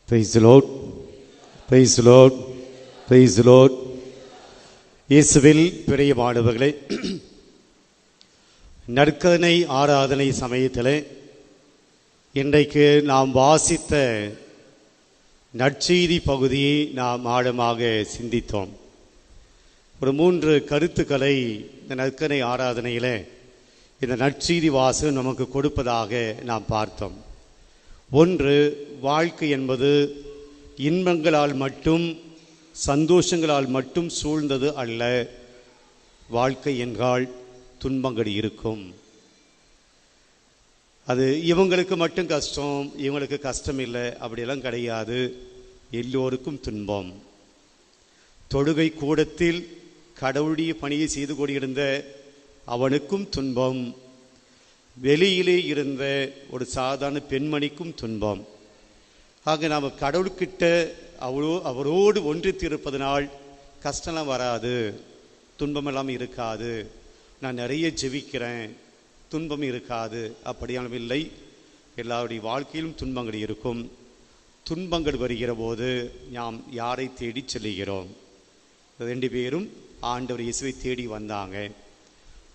Praise the Lord. Praise the Lord. Praise the Lord. இயேசுவில் பிரியமானவர்களே, நற்கருணை ஆராதனை சமயத்தில் இன்றைக்கு நாம் வாசித்த நற்செய்தி பகுதியை நாம் ஆழமாக சிந்தித்தோம். ஒரு 3 கருத்துக்களை இந்த நற்கருணை ஆராதனையில் இந்த நற்செய்தி வாசகம் நமக்கு கொடுப்பதாக நாம் பார்த்தோம். ஒன்று, வாழ்க்கை என்பது இன்பங்களால் மட்டும் சந்தோஷங்களால் மட்டும் சூழ்ந்தது அல்ல. வாழ்க்கை என்றால் துன்பங்கள் இருக்கும். அது இவங்களுக்கு மட்டும் கஷ்டம், இவங்களுக்கு கஷ்டம் இல்லை அப்படியெல்லாம் கிடையாது. எல்லோருக்கும் துன்பம். தொழுகை கூடத்தில் கடவுளுடைய பணியை செய்து கொண்டிருந்த அவனுக்கும் துன்பம், வெளியிலே இருந்த ஒரு சாதாரண பெண்மணிக்கும் துன்பம். ஆக நாம் கடவுள்கிட்ட அவரோடு ஒன்றித்திருப்பதனால் கஷ்டம்லாம் வராது, துன்பமெல்லாம் இருக்காது. நான் நிறைய ஜெபிக்கிறேன், துன்பம் இருக்காது, அப்படியான இல்லை. எல்லாருடைய வாழ்க்கையிலும் துன்பங்கள் இருக்கும். துன்பங்கள் வருகிற போது நாம் யாரை தேடி செல்லுகிறோம்? 2 பேரும் ஆண்டவர் இயேசுவை தேடி வந்தாங்க.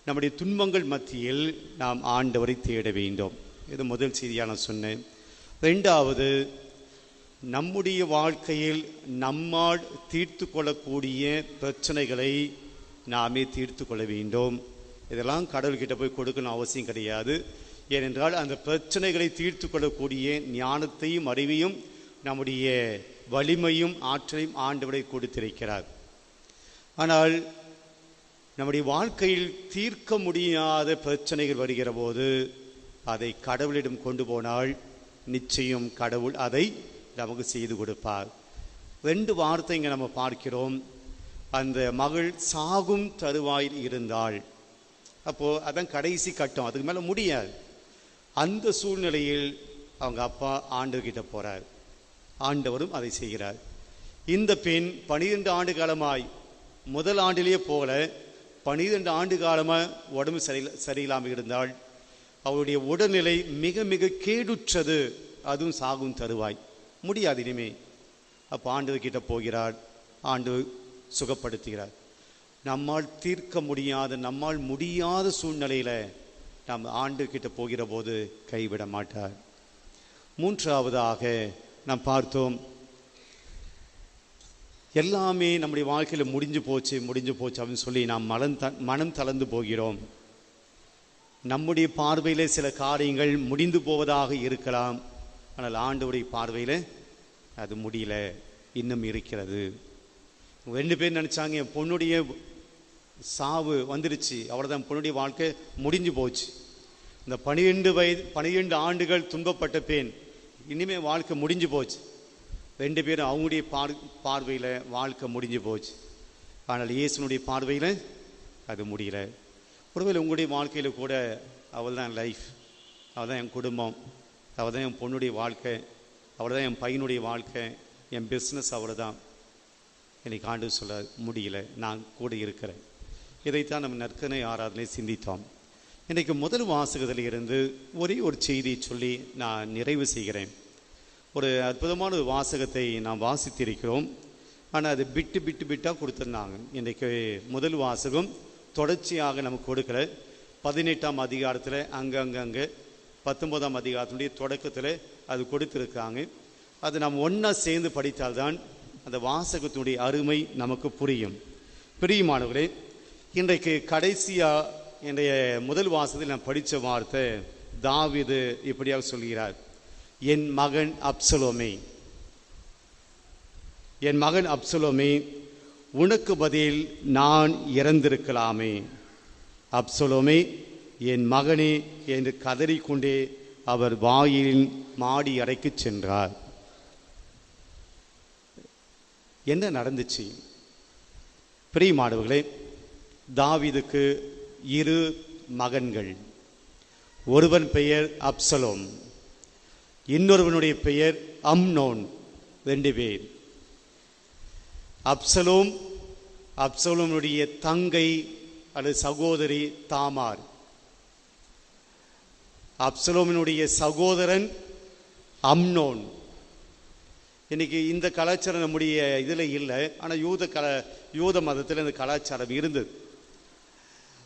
நம்முடைய துன்பங்கள் மத்தியில் நாம் ஆண்டவரை தேட வேண்டும். இது முதல் செய்தியாக நான் சொன்னேன். 2வது, நம்முடைய வாழ்க்கையில் நம்மால் தீர்த்து கொள்ளக்கூடிய பிரச்சனைகளை நாமே தீர்த்து கொள்ள வேண்டும். இதெல்லாம் கடவுள்கிட்ட போய் கொடுக்கணும் அவசியம் கிடையாது. ஏனென்றால் அந்த பிரச்சனைகளை தீர்த்து கொள்ளக்கூடிய ஞானத்தையும் அறிவையும் நம்முடைய வலிமையும் ஆற்றலையும் ஆண்டவரை கொடுத்திருக்கிறார். ஆனால் நம்முடைய வாழ்க்கையில் தீர்க்க முடியாத பிரச்சனைகள் வருகிற போது அதை கடவுளிடம் கொண்டு போனால் நிச்சயம் கடவுள் அதை நமக்கு செய்து கொடுப்பார். 2 வார்த்தை இங்கே நம்ம பார்க்கிறோம். அந்த மகள் சாகும் தருவாயில் இருந்தாள். அப்போது அதான் கடைசி கட்டம், அதுக்கு மேலே முடியாது. அந்த சூழ்நிலையில் அவங்க அப்பா ஆண்டவர்கிட்ட போகிறார். ஆண்டவரும் அதை செய்கிறார். இந்த பெண் 12 ஆண்டு காலமாய், முதல் ஆண்டிலேயே போகல, 12 ஆண்டு காலமாக உடம்பு சரியில்லாமல் இருந்தால் அவருடைய உடல்நிலை மிக மிக கேடுற்றது. அதுவும் சாகும் தருவாய், முடியாது இனிமே. அப்போ ஆண்டவர்கிட்ட போகிறார், ஆண்டவர் சுகப்படுத்துகிறார். நம்மால் தீர்க்க முடியாத, நம்மால் முடியாத சூழ்நிலையில் நாம் ஆண்டவர்கிட்ட போகிற போது கைவிட மாட்டார். 3வதாக நாம் பார்த்தோம், எல்லாமே நம்முடைய வாழ்க்கையில் முடிஞ்சு போச்சு அப்படின்னு சொல்லி நாம் மனம் தளர்ந்து போகிறோம். நம்முடைய பார்வையில் சில காரியங்கள் முடிந்து போவதாக இருக்கலாம். ஆனால் ஆண்டவருடைய பார்வையில் அது முடியல, இன்னும் இருக்கிறது. 2 பேர் நினச்சாங்க, என் பொண்ணுடைய சாவு வந்துருச்சு, அவ்வளோதான், பொண்ணுடைய வாழ்க்கை முடிஞ்சு போச்சு. இந்த 12 ஆண்டுகள் துன்பப்பட்ட பெண் இனிமேல் வாழ்க்கை முடிஞ்சு போச்சு. 2 பேரும் அவங்களுடைய பார்வையில் வாழ்க்கை முடிஞ்சு போச்சு. ஆனால் இயேசுனுடைய பார்வையில் அது முடியல. ஒருவேளை உங்களுடைய வாழ்க்கையில் கூட அவள் தான் லைஃப், அவள் தான் என் குடும்பம், அவள் தான் என் பொண்ணுடைய வாழ்க்கை, அவள் தான் என் பையனுடைய வாழ்க்கை, என் பிஸ்னஸ் அவள் தான். எனக்கு ஆண்டவர் சொல்ல முடியல, நான் கூட இருக்கிறேன். இதைத்தான் நம்ம நற்கருணை ஆராதனை சிந்தித்தோம். இன்றைக்கு முதல் வாசகத்தில் இருந்து ஒரே ஒரு செய்தியை சொல்லி நான் நிறைவு செய்கிறேன். ஒரு அற்புதமான ஒரு வாசகத்தை நாம் வாசித்திருக்கிறோம். ஆனால் அது பிட்டாக கொடுத்துருந்தாங்க. இன்றைக்கு முதல் வாசகம் தொடர்ச்சியாக நமக்கு கொடுக்கல. 18ஆம் அதிகாரத்தில் அங்கே 19ஆம் அதிகாரத்தினுடைய தொடக்கத்தில் அது கொடுத்துருக்காங்க. அது நாம் ஒன்றா சேர்ந்து படித்தால்தான் அந்த வாசகத்தினுடைய அருமை நமக்கு புரியும். பிரியமானவர்களே, இன்றைக்கு கடைசியாக இன்றைய முதல் வாசகத்தில் நான் படித்த வார்த்தை, தாவீது இப்படியாக சொல்கிறார், என் மகன் அப்சலோமே, என் மகன் அப்சலோமே, உனக்கு பதில் நான் இறந்திருக்கலாமே. அப்சலோமே, என் மகனே என்று கதறிக்கொண்டே அவர் வாயிலின் மாடி அறைக்கு சென்றார். என்ன நடந்துச்சு? பிரியமானவர்களே, தாவீதுக்கு 2 மகன்கள். ஒருவன் பெயர் அப்சலோம், இன்னொருவனுடைய பெயர் அம்னோன். 2 பேர். அப்சலோமுடைய தங்கை அல்லது சகோதரி தாமார். அப்சலோமினுடைய சகோதரன் அம்னோன். இன்னைக்கு இந்த கலாச்சாரம் நம்முடைய இதில் இல்லை, ஆனால் யூத மதத்தில் இந்த கலாச்சாரம் இருந்தது.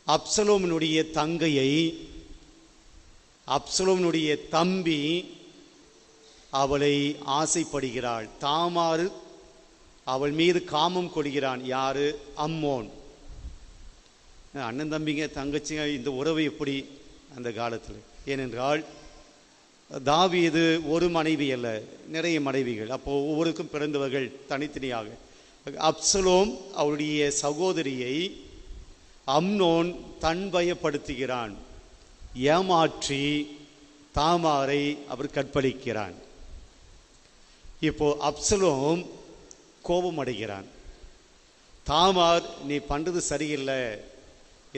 அப்சலோமினுடைய தங்கையை அப்சலோமினுடைய தம்பி அவளை ஆசைப்படுகிறாள். தாமாறு அவள் மீது காமம் கொள்கிறான். யாரு? அம்மோன். அண்ணன் தம்பிங்க தங்கச்சிங்க இந்த உறவு எப்படி அந்த காலத்தில்? ஏனென்றால் தாவீது ஒரு மனைவி அல்ல, நிறைய மனைவிகள். அப்போது ஒவ்வொருக்கும் பிறந்தவர்கள் தனித்தனியாக. அப்சலோம் அவருடைய சகோதரியை அம்னோன் தன்வயப்படுத்துகிறான், ஏமாற்றி தாமாரை அவர் கற்பழிக்கிறான். இப்போ அப்சலோம் கோபம் அடைகிறான். தாமார் நீ பண்றது சரியில்லை,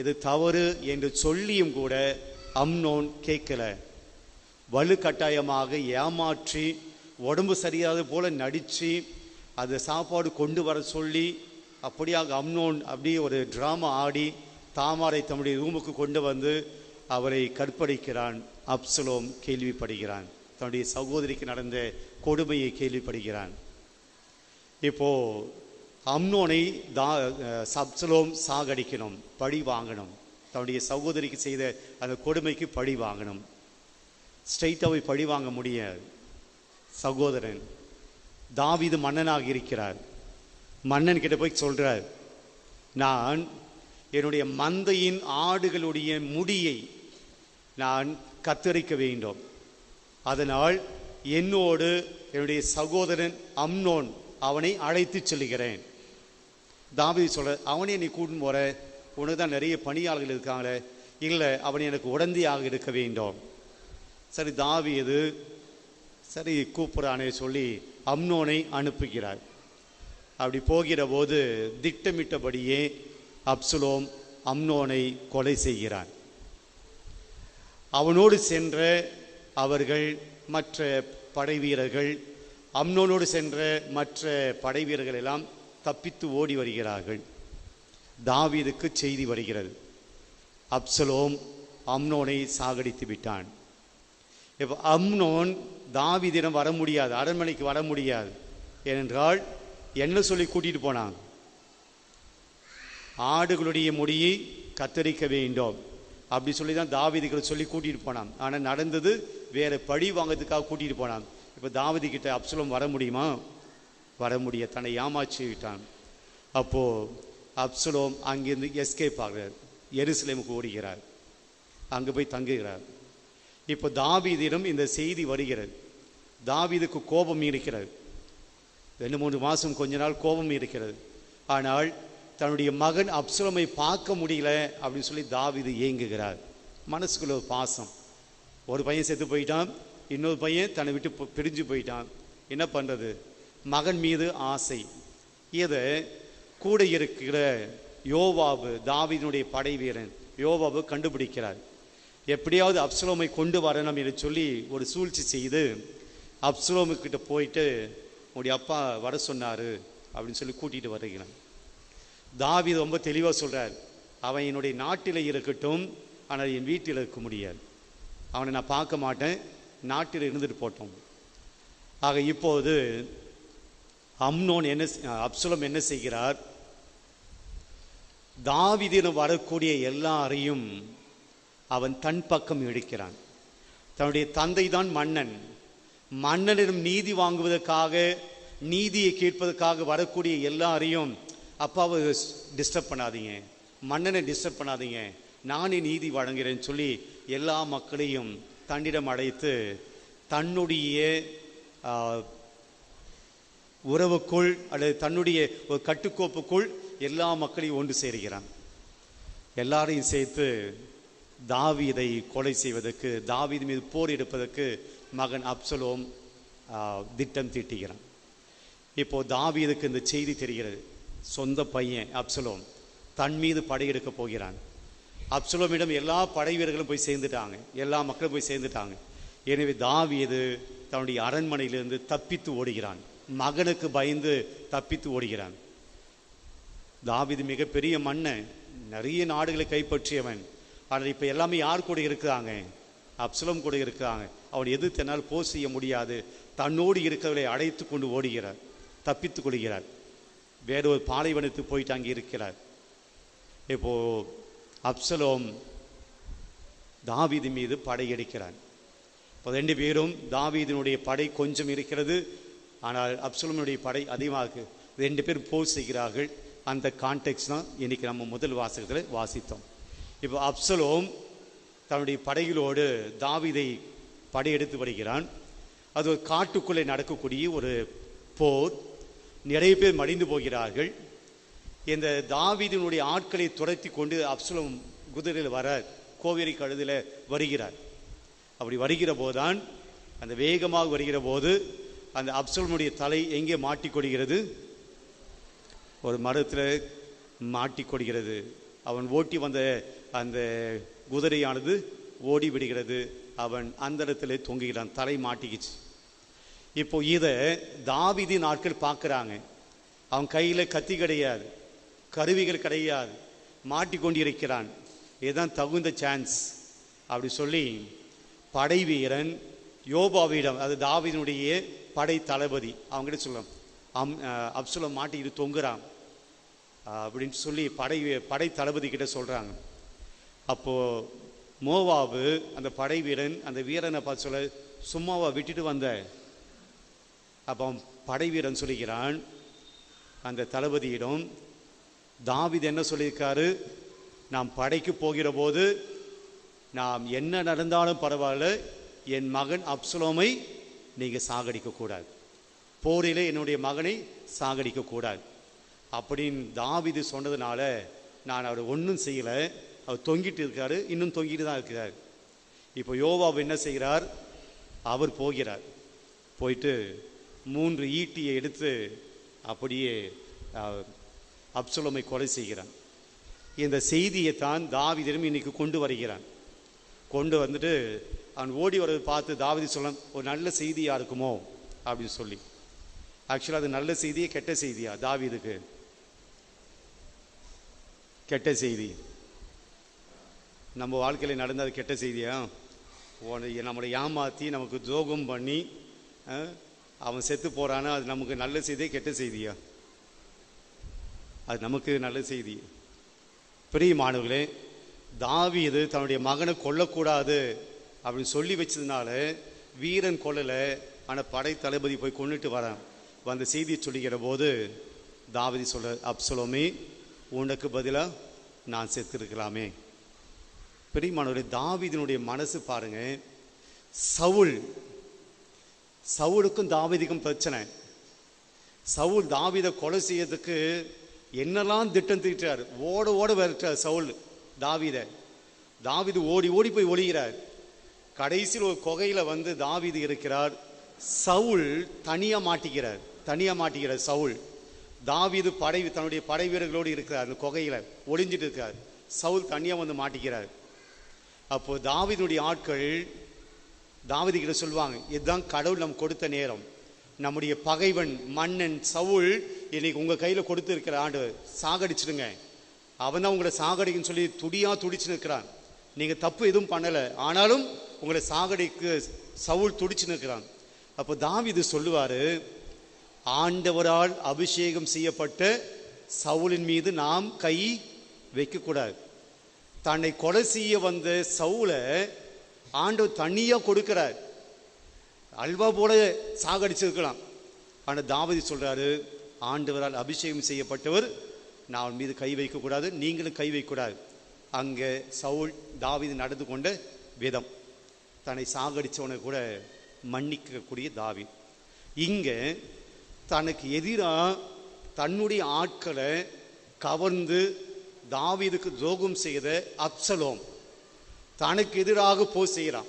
இது தவறு என்று சொல்லியும் கூட அம்னோன் கேட்கல. வலுக்கட்டாயமாக ஏமாற்றி உடம்பு சரியாத போல நடித்து அது சாப்பாடு கொண்டு வர சொல்லி அப்படியாக அம்னோன் அப்படியே ஒரு ட்ராமா ஆடி தாமாரை தம்முடைய ரூமுக்கு கொண்டு வந்து அவரை கற்பழிக்கிறான். அப்சலோம் கேள்விப்படுகிறான், தன்னுடைய சகோதரிக்கு நடந்த கொடுமையை கேள்விப்படுகிறான். இப்போ அம்னோனை அப்சலோம் சாகடிக்கணும், பழி வாங்கணும். தன்னுடைய சகோதரிக்கு செய்த அந்த கொடுமைக்கு பழி வாங்கணும். ஸ்ட்ரைட்டாக பழி வாங்க முடியாது. சகோதரன் தாவீது மன்னனாக இருக்கிறார். மன்னன் கிட்ட போய் சொல்றார், நான் என்னுடைய மந்தையின் ஆடுகளுடைய முடியை நான் கத்தரிக்க வேண்டும், அதனால் என்னோடு என்னுடைய சகோதரன் அம்னோன் அவனை அழைத்து செல்கிறேன். தாவீது சொல்ற, அவனே நீ கூட்டின்னு போற, உனக்கு தான் நிறைய பணியாளர்கள் இருக்காங்களே. இல்லை, அவனை எனக்கு உடந்தையாக இருக்க வேண்டும். சரி, தாவீது சரி கூப்பிட்றானே சொல்லி அம்னோனை அனுப்புகிறார். அப்படி போகிற போது திட்டமிட்டபடியே அப்சலோம் அம்னோனை கொலை செய்கிறான். அவனோடு சென்ற அவர்கள் மற்ற படை வீரர்கள், அம்னோனோடு சென்ற மற்ற படை வீரர்கள் எல்லாம் தப்பித்து ஓடி வருகிறார்கள். தாவீதுக்கு செய்தி வருகிறது, அப்சலோம் அம்னோனை சாகடித்து விட்டான். இப்போ அம்னோன் தாவீதிடம் வர முடியாது, அரண்மனைக்கு வர முடியாது. ஏனென்றால் என்ன சொல்லி கூட்டிட்டு போனாங்க? ஆடுகளுடைய முடியை கத்தரிக்க வேண்டும் அப்படி சொல்லி தான் தாவீதுக்கு சொல்லி கூட்டிட்டு போனான். ஆனால் நடந்தது வேற, பழி வாங்கிறதுக்காக கூட்டிட்டு போனான். இப்போ தாவீது கிட்ட அப்சலோம் வர முடியுமா? வர முடிய, தன்னை ஏமாற்றி விட்டான். அப்போ அப்சலோம் அங்கிருந்து எஸ்கேப் ஆகிறார், எருசலேமுக்கு ஓடுகிறார், அங்கே போய் தங்குகிறார். இப்போ தாவீதிடம் இந்த செய்தி வருகிறது. தாவீதுக்கு கோபம் இருக்கிறது, 2-3 மாதம் கொஞ்ச நாள் கோபம் இருக்கிறது. ஆனால் தன்னுடைய மகன் அப்சலோமை பார்க்க முடியல அப்படின்னு சொல்லி தாவீது ஏங்குகிறார். மனசுக்குள்ள ஒரு பாசம். ஒரு பையன் செத்து போயிட்டான், இன்னொரு பையன் தன்னை விட்டு பிரிஞ்சு போயிட்டான். என்ன பண்ணுறது? மகன் மீது ஆசை. இதை கூட இருக்கிற யோவாபு, தாவீதினுடைய படை வீரன் யோவாபு கண்டுபிடிக்கிறார். எப்படியாவது அப்சலோமை கொண்டு வரணும் என்று சொல்லி ஒரு சூழ்ச்சி செய்து அப்சலோமுக்கிட்ட போயிட்டு, உங்களுடைய அப்பா வர சொன்னார் அப்படின்னு சொல்லி கூட்டிகிட்டு வருகிறான். தாவீது ரொம்ப தெளிவாக சொல்கிறார், அவன் என்னுடைய நாட்டில் இருக்கட்டும், ஆனால் என் வீட்டில் இருக்க முடியாது. அவனை நான் பார்க்க மாட்டேன், நாட்டில் இருந்துட்டு போட்டோம். ஆக இப்போது அப்சலோம் என்ன செய்கிறார்? தாவீதிடம் வரக்கூடிய எல்லாரையும் அவன் தன் பக்கம் இழுக்கிறான். தன்னுடைய தந்தை தான் மன்னன், மன்னனிடம் நீதி வாங்குவதற்காக, நீதியை கேட்பதற்காக வரக்கூடிய எல்லாரையும், அப்பாவை டிஸ்டர்ப் பண்ணாதீங்க, மன்னனை டிஸ்டர்ப் பண்ணாதீங்க, நானே நீதி வழங்குகிறேன்னு சொல்லி எல்லா மக்களையும் தன்னிடம் அழைத்து தன்னுடைய உறவுக்குள் அல்லது தன்னுடைய ஒரு கட்டுக்கோப்புக்குள் எல்லா மக்களையும் ஒன்று சேர்கிறான். எல்லாரையும் சேர்த்து தாவீதை கொலை செய்வதற்கு, தாவீது மீது போர் எடுப்பதற்கு மகன் அப்சலோம் திட்டம் தீட்டுகிறான். இப்போ தாவீதுக்கு இந்த செய்தி தெரிகிறது, சொந்த பையன் அப்சலோம் தன் மீது படையெடுக்க போகிறான். அப்சலோமிடம் எல்லா படை வீரர்களும் போய் சேர்ந்துட்டாங்க, எல்லா மக்களும் போய் சேர்ந்துட்டாங்க. எனவே தாவீது தன்னுடைய அரண்மனையிலிருந்து தப்பித்து ஓடுகிறான், மகனுக்கு பயந்து தப்பித்து ஓடுகிறான். தாவீது மிகப்பெரிய மன்னன், நிறைய நாடுகளை கைப்பற்றியவன். ஆனால் இப்போ எல்லாமே யார் கூட இருக்கிறாங்க? அப்சலோம் கூட இருக்கிறாங்க. அவன் எதிர்த்து என்னால் போர் செய்ய முடியாது, தன்னோடு இருக்கிறவர்களை அடைத்து கொண்டு ஓடுகிறார், தப்பித்துக் கொள்கிறார். வேறொரு பாலைவனத்துக்கு போயிட்டு அங்கே இருக்கிறார். இப்போ அப்சலோம் தாவீது மீது படையெடுக்கிறான். இப்போ 2 பேரும், தாவீதினுடைய படை கொஞ்சம் இருக்கிறது, ஆனால் அப்சலோமுடைய படை அதிகமாக 2 பேரும் போர் செய்கிறார்கள். அந்த கான்டெக்ட் தான் இன்னைக்கு நம்ம முதல் வாசகத்தில் வாசித்தோம். இப்போ அப்சலோம் தன்னுடைய படைகளோடு தாவீதை படையெடுத்து வருகிறான். அது ஒரு காட்டுக்குள்ளே நடக்கக்கூடிய ஒரு போர். நிறைய பேர் மடிந்து போகிறார்கள். இந்த தாவீதினுடைய ஆட்களை துரத்தி கொண்டு அப்சலோம் குதிரையில் வர கோவேரி கழுதில் வருகிறார். அப்படி வருகிற போதுதான், அந்த வேகமாக வருகிற போது அந்த அப்சலோமுடைய தலை எங்கே மாட்டிக்கொள்கிறது? ஒரு மரத்தில் மாட்டிக்கொள்கிறது. அவன் ஓட்டி வந்த அந்த குதிரையானது ஓடி விடுகிறது. அவன் அந்த இடத்துல தொங்குகிறான், தலை மாட்டிக்கிச்சு. இப்போ இதை தாவீதின் ஆட்கள் பார்க்குறாங்க. அவன் கையில் கத்தி கிடையாது, கருவிகள் கிடையாது, மாட்டிக்கொண்டிருக்கிறான். இதுதான் தகுந்த சான்ஸ் அப்படி சொல்லி படை வீரன் யோபாவிடம், அது தாவீதினுடைய படை தளபதி, அவங்ககிட்ட சொல்லலாம், அப்சலோம் மாட்டிக்கிட்டு தொங்குறான் அப்படின்னு சொல்லி படை தளபதி கிட்ட சொல்கிறாங்க. அப்போது மோவாபு அந்த படை வீரன் அந்த வீரனை பார்த்து சொல்ல, சும்மாவா விட்டுட்டு வந்த? அப்போ படை வீரன் சொல்லுகிறான் அந்த தளபதியிடம், தாவீது என்ன சொல்லியிருக்காரு, நாம் படைக்கு போகிற போது நாம் என்ன நடந்தாலும் பரவாயில்ல, என் மகன் அப்சலோமை நீங்கள் சாகடிக்கக்கூடாது, போரிலே என்னுடைய மகனை சாகடிக்கக்கூடாது அப்படின்னு தாவீது சொன்னதுனால நான் அவர் ஒன்றும் செய்யலை. அவர் தொங்கிட்டு இருக்காரு, இன்னும் தொங்கிட்டு தான் இருக்கிறார். இப்போ யோவாப் என்ன செய்கிறார்? அவர் போகிறார். போயிட்டு 3 ஈட்டியை எடுத்து அப்படியே அப்சலோமை கொலை செய்கிறான். இந்த செய்தியை தான் தாவீதிடம் இன்னைக்கு கொண்டு வருகிறான். கொண்டு வந்துட்டு அவன் ஓடி வரதை பார்த்து தாவீது சொல்ல, ஒரு நல்ல செய்தியாக இருக்குமோ அப்படின்னு சொல்லி. ஆக்சுவலாக அது நல்ல செய்தியே கெட்ட செய்தியா? தாவீதுக்கு கெட்ட செய்தி. நம்ம வாழ்க்கையில் நடந்தது கெட்ட செய்தியா? நம்மளை ஏமாற்றி நமக்கு துரோகம் பண்ணி அவன் செத்து போகிறான்னா அது நமக்கு நல்ல செய்தியே கெட்ட செய்தியா? அது நமக்கு நல்ல செய்தி. பிரியமானவர்களே, தாவீது தன்னுடைய மகனை கொல்லக்கூடாது அப்படின்னு சொல்லி வச்சதுனால வீரன் கொல்லலை, ஆனால் படை தளபதி போய் கொண்டுட்டு வரான். வந்த செய்தியை சொல்லிக்கிற போது தாவீது சொல்ற, அப்சலோமே உனக்கு பதிலாக நான் செத்துருக்கலாமே. பிரியமானவர்களே, தாவீதினுடைய மனசு பாருங்க. சவுலுக்கும் தாவீதுக்கும் பிரச்சனை. சவுல் தாவீதை கொலை செய்யறதுக்கு என்னெல்லாம் திட்டம் தீட்டார், ஓட ஓட விரட்டார் சவுல் தாவீதை. தாவீது ஓடி ஓடி போய் ஒளிகிறார். கடைசியில் ஒரு குகையில் வந்து தாவீது இருக்கிறார். சவுல் தனியாக மாட்டிக்கிறார். சவுல் தாவீது தன்னுடைய படை வீரர்களோடு இருக்கிறார். அந்த குகையில் ஒளிஞ்சிட்டு இருக்கார். சவுல் தனியாக வந்து மாட்டிக்கிறார். அப்போ தாவீதுடைய ஆட்கள் தாவீது கிட்ட சொல்லுவாங்க, இதுதான் கடவுள் நம்ம கொடுத்த நேரம். நம்முடைய பகைவன் மன்னன் சவுல் இன்னைக்கு உங்கள் கையில் கொடுத்து இருக்கிற ஆண்டு சாகடிச்சிடுங்க. அவன் தான் உங்களை சாகடிக்குன்னு சொல்லி துடிச்சு நிற்கிறான். நீங்கள் தப்பு எதுவும் பண்ணலை, ஆனாலும் உங்களை சாகடிக்கு சவுல் துடிச்சு நிற்கிறான். அப்போ தாவீது சொல்லுவார், ஆண்டவரால் அபிஷேகம் செய்யப்பட்ட சவுலின் மீது நாம் கை வைக்கக்கூடாது. தன்னை கொலை செய்ய வந்த சவுலை ஆண்டவர் தனியாக கொடுக்கிறார். அல்வா போல சாகடிச்சிருக்கலாம். ஆனால் தாவீது சொல்றாரு, ஆண்டவரால் அபிஷேகம் செய்யப்பட்டவர், நான் மீது கை வைக்கக்கூடாது, நீங்களும் கை வைக்கக்கூடாது. அங்கே சவுல் தாவீது நடந்து கொண்ட விதம், தன்னை சாகடிச்சவனை கூட மன்னிக்கக்கூடிய தாவீது. இங்கே தனக்கு எதிராக தன்னுடைய ஆட்களை கவர்ந்து தாவீதுக்கு துரோகம் செய்த அப்சலோம் தனக்கு எதிராக போர் செய்கிறான்.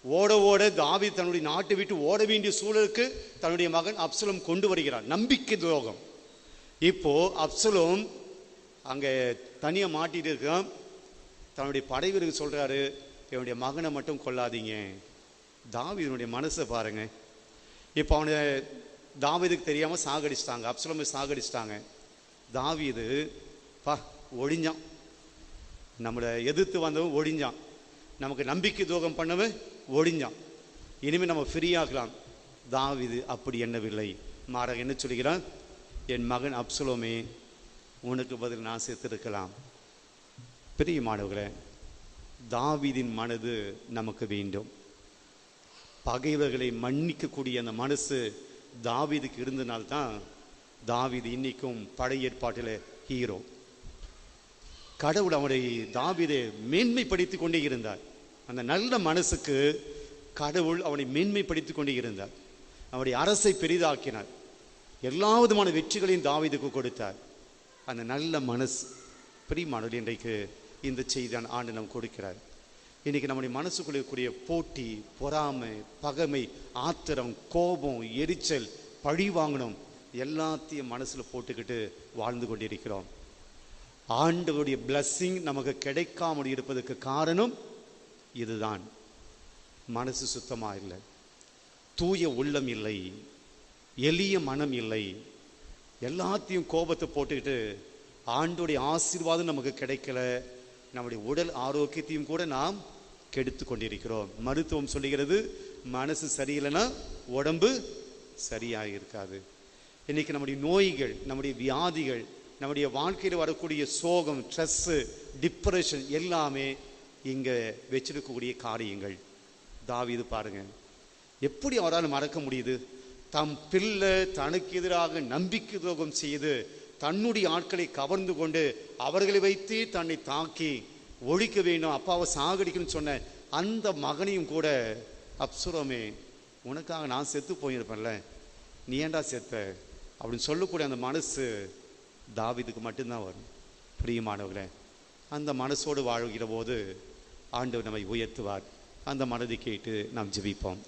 ஓட ஓட தாவீது தன்னுடைய நாட்டை விட்டு ஓட வேண்டிய சூழலுக்கு தன்னுடைய மகன் அப்சலோம் கொண்டு வருகிறான். நம்பிக்கை துரோகம். இப்போ அப்சலோம் அங்கே தனியாக மாட்டிட்டு இருக்கான். தன்னுடைய படை வீரருக்கு சொல்றாரு, என்னுடைய மகனை மட்டும் கொல்லாதீங்க. தாவீதுனுடைய மனசை பாருங்க. இப்போ அவனை தாவீதுக்கு தெரியாமல் சாகடிச்சிட்டாங்க, அப்சலோமை சாகடிச்சிட்டாங்க. தாவீது ஒழிஞ்சான். நம்மளை எதிர்த்து வந்தவன் ஒழிஞ்சான். நமக்கு நம்பிக்கை துரோகம் பண்ணவன் ஒழிஞ்சான். இனிமேல் நம்ம ஃப்ரீயாகலாம். தாவீது அப்படி எண்ணவில்லை. மாறாக என்ன சொல்கிறான்? என் மகன் அப்சலோமே, உனக்கு பதில் நான் செத்திருக்கலாம். பிரியமானவர்களே, தாவீதின் மனது நமக்கு வேண்டும். பகைவர்களை மன்னிக்கக்கூடிய அந்த மனசு தாவீதுக்கு இருந்தனால்தான் தாவீது இன்னைக்கும் பழைய ஏற்பாட்டில் ஹீரோ. கடவுள் அவனை தாவீதை மேன்மைப்படுத்தி கொண்டே இருந்தார். அந்த நல்ல மனசுக்கு கடவுள் அவனை மேன்மைப்படுத்தி கொண்டே இருந்தார். அவனுடைய அரசை பெரிதாக்கினார். எல்லா விதமான வெற்றிகளையும் தாவீதுக்கு கொடுத்தார். அந்த நல்ல மனசு பிரியமானவர்களே, இன்றைக்கு இந்த செய்தியான ஆண்டு நாம் கொடுக்கிறார். இன்னைக்கு நம்முடைய மனசுக்குள்ளே இருக்கக்கூடிய போட்டி, பொறாமை, பகைமை, ஆத்திரம், கோபம், எரிச்சல், பழி வாங்கணும் எல்லாத்தையும் மனசுல போட்டுக்கிட்டு வாழ்ந்து கொண்டிருக்கிறோம். ஆண்டவருடைய பிளஸ்ஸிங் நமக்கு கிடைக்காமல் இருப்பதற்கு காரணம் இதுதான். மனசு சுத்தமா இல்லை, தூய உள்ளம் இல்லை, எளிய மனம் இல்லை. எல்லாத்தையும் கோபத்தை போட்டுக்கிட்டு ஆண்டோடைய ஆசீர்வாதம் நமக்கு கிடைக்கல. நம்முடைய உடல் ஆரோக்கியத்தையும் கூட நாம் கெடுத்து கொண்டிருக்கிறோம். மருத்துவம் சொல்லுகிறது, மனசு சரியில்லைன்னா உடம்பு சரியாக இருக்காது. இன்னைக்கு நம்முடைய நோய்கள், நம்முடைய வியாதிகள், நம்முடைய வாழ்க்கையில் வரக்கூடிய சோகம், ஸ்ட்ரெஸ்ஸு, டிப்ரெஷன் எல்லாமே இங்கே வச்சிருக்கக்கூடிய காரியங்கள். தாவீது பாருங்க, எப்படி அவரால் மறக்க முடியுது? தம் பிள்ளை தனக்கு எதிராக நம்பிக்கை துரோகம் செய்து தன்னுடைய ஆட்களை கவர்ந்து கொண்டு அவர்களை வைத்து தன்னை தாக்கி ஒழிக்க வேண்டும், அப்பாவை சாகடிக்கணும்னு சொன்ன அந்த மகனையும் கூட அப்சலோமே, உனக்காக நான் செத்து போயிருப்பேன்ல, நீ ஏண்டா செத்த அப்படின்னு சொல்லக்கூடிய அந்த மனசு தாவீதுக்கு மட்டும்தான் வரும். பிரியமானவர்களே, அந்த மனசோடு வாழ்கிற போது ஆண்டவர் நம்மை உயர்த்துவார். அந்த மனதை கேட்டு நாம் ஜெபிப்போம்.